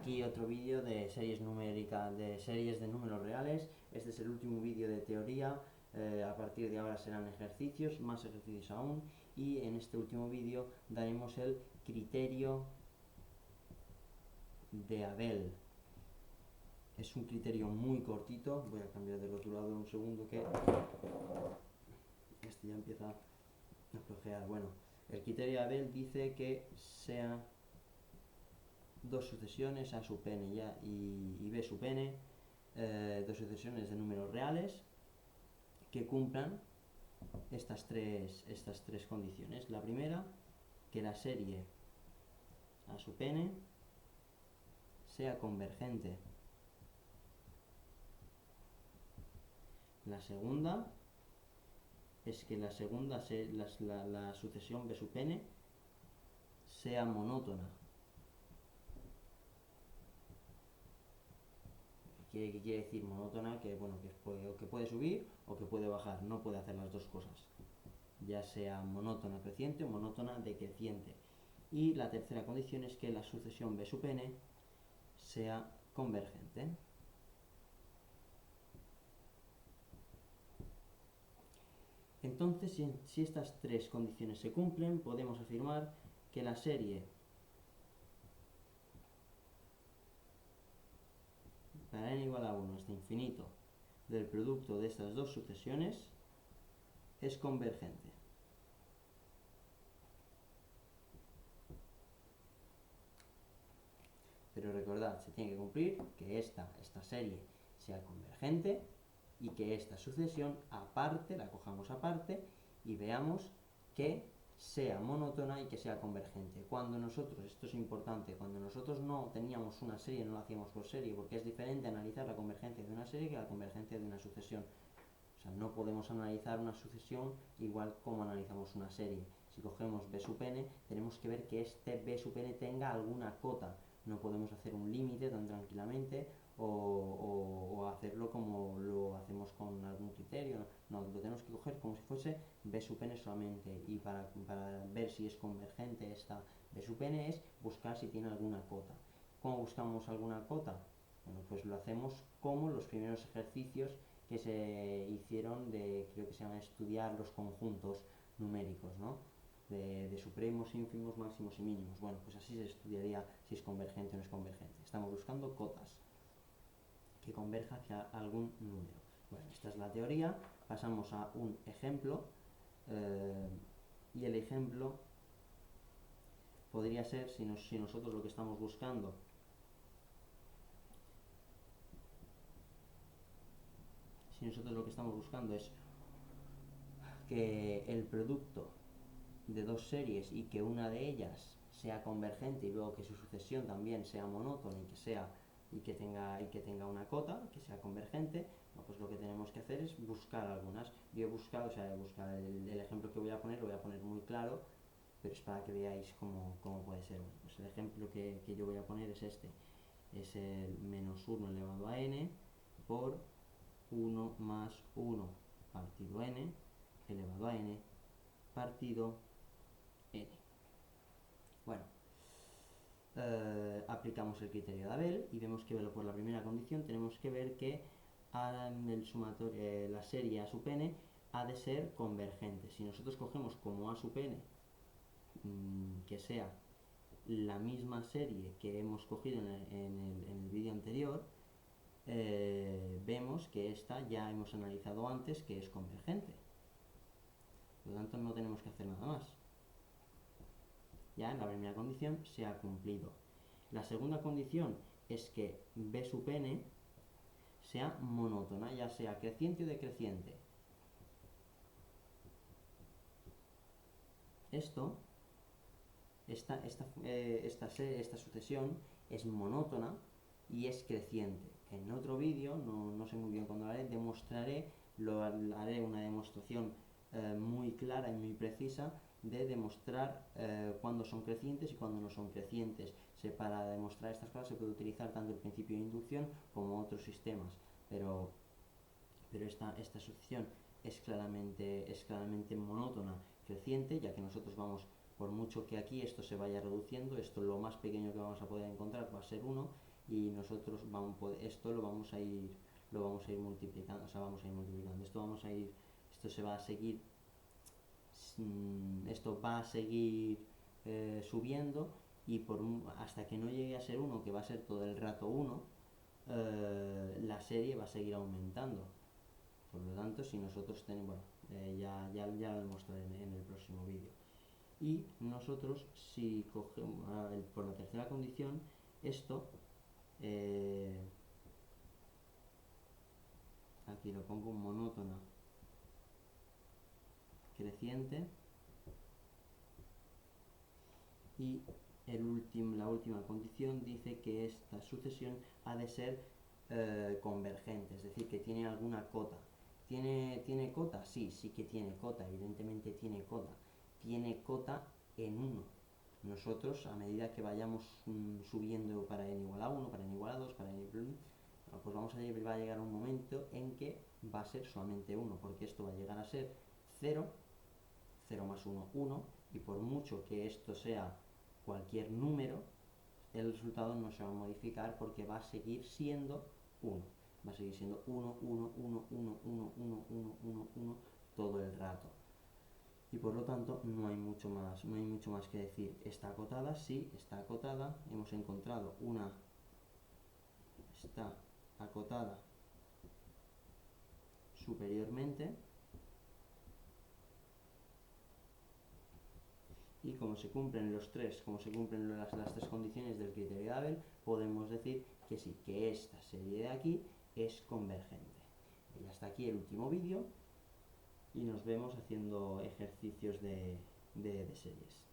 aquí otro vídeo de series numéricas, de series de números reales. Este es el último vídeo de teoría. A partir de ahora serán ejercicios, más ejercicios aún, y en este último vídeo daremos el criterio de Abel. Es un criterio muy cortito. Voy a cambiar de rotulador un segundo, que este ya empieza a flojear. Bueno, el criterio de Abel dice que sean dos sucesiones A sub n y B sub n, dos sucesiones de números reales que cumplan estas tres condiciones. La primera, que la serie A sub n sea convergente. La segunda es que la sucesión B sub n sea monótona. ¿Qué quiere decir monótona? Que bueno, que puede subir o que puede bajar, no puede hacer las dos cosas, ya sea monótona creciente o monótona decreciente. Y la tercera condición es que la sucesión B sub n sea convergente. Entonces, si estas tres condiciones se cumplen, podemos afirmar que la serie para n igual a 1 hasta infinito del producto de estas dos sucesiones es convergente. Pero recordad, se tiene que cumplir que esta serie sea convergente y que esta sucesión aparte, la cojamos aparte y veamos que sea monótona y que sea convergente. Cuando nosotros, esto es importante, cuando nosotros no teníamos una serie, no la hacíamos por serie, porque es diferente analizar la convergencia de una serie que la convergencia de una sucesión. O sea, no podemos analizar una sucesión igual como analizamos una serie. Si cogemos B sub n, tenemos que ver que este B sub n tenga alguna cota. No podemos hacer un límite tan tranquilamente o hacerlo como lo hacemos con algún criterio. No, lo tenemos que coger como si fuese B sub n solamente. Y para ver si es convergente esta B sub n es buscar si tiene alguna cota. ¿Cómo buscamos alguna cota? Bueno, pues lo hacemos como los primeros ejercicios que se hicieron creo que se llama estudiar los conjuntos numéricos, ¿no? De supremos, ínfimos, máximos y mínimos. Bueno, pues así se estudiaría si es convergente o no es convergente. Estamos buscando cotas que converja hacia algún número. Bueno, esta es la teoría. Pasamos a un ejemplo, y el ejemplo podría ser si nosotros lo que estamos buscando es que el producto de dos series y que una de ellas sea convergente y luego que su sucesión también sea monótona y que tenga una cota, que sea convergente, pues lo que tenemos que hacer es buscar algunas. Yo he buscado, el ejemplo que voy a poner, lo voy a poner muy claro, pero es para que veáis cómo puede ser. Pues el ejemplo que yo voy a poner es este. Es el menos 1 elevado a n por 1 más 1 partido n elevado a n partido n. Bueno, aplicamos el criterio de Abel y vemos que por la primera condición tenemos que ver que el sumatorio, la serie A sub n ha de ser convergente. Si nosotros cogemos como A sub n que sea la misma serie que hemos cogido en el vídeo anterior, vemos que esta ya hemos analizado antes que es convergente. Por lo tanto, no tenemos que hacer nada más. Ya en la primera condición se ha cumplido. La segunda condición es que B sub n sea monótona, ya sea creciente o decreciente. Esta sucesión es monótona y es creciente. En otro vídeo, no sé muy bien cuándo lo haré, haré una demostración muy clara y muy precisa de demostrar cuándo son crecientes y cuándo no son crecientes. Para demostrar estas cosas se puede utilizar tanto el principio de inducción como otros sistemas, pero esta sucesión es claramente monótona, creciente, ya que nosotros por mucho que aquí esto se vaya reduciendo, esto lo más pequeño que vamos a poder encontrar va a ser 1, y nosotros esto lo vamos a ir multiplicando, o sea, vamos a ir multiplicando, esto se va a seguir, esto va a seguir subiendo, y hasta que no llegue a ser 1, que va a ser todo el rato 1, la serie va a seguir aumentando. Por lo tanto, si nosotros tenemos, bueno, ya lo demostraré en el próximo vídeo. Y nosotros, si cogemos por la tercera condición, esto, aquí lo pongo monótona creciente, y la última condición dice que esta sucesión ha de ser convergente, es decir, que tiene alguna cota. ¿Tiene cota? Sí que tiene cota, evidentemente tiene cota. Tiene cota en 1. Nosotros, a medida que vayamos subiendo para n igual a 1, para n igual a 2, para n igual a, pues va a llegar un momento en que va a ser solamente 1, porque esto va a llegar a ser 0, 0 más 1, 1, y por mucho que esto sea cualquier número, el resultado no se va a modificar porque va a seguir siendo 1. Va a seguir siendo 1, 1, 1, 1, 1, 1, 1, 1, 1 todo el rato. Y por lo tanto no hay mucho más que decir. ¿Está acotada? Sí, está acotada. Hemos encontrado está acotada superiormente. Y como se cumplen las tres condiciones del criterio de Abel, podemos decir que sí, que esta serie de aquí es convergente. Y hasta aquí el último vídeo, y nos vemos haciendo ejercicios de series.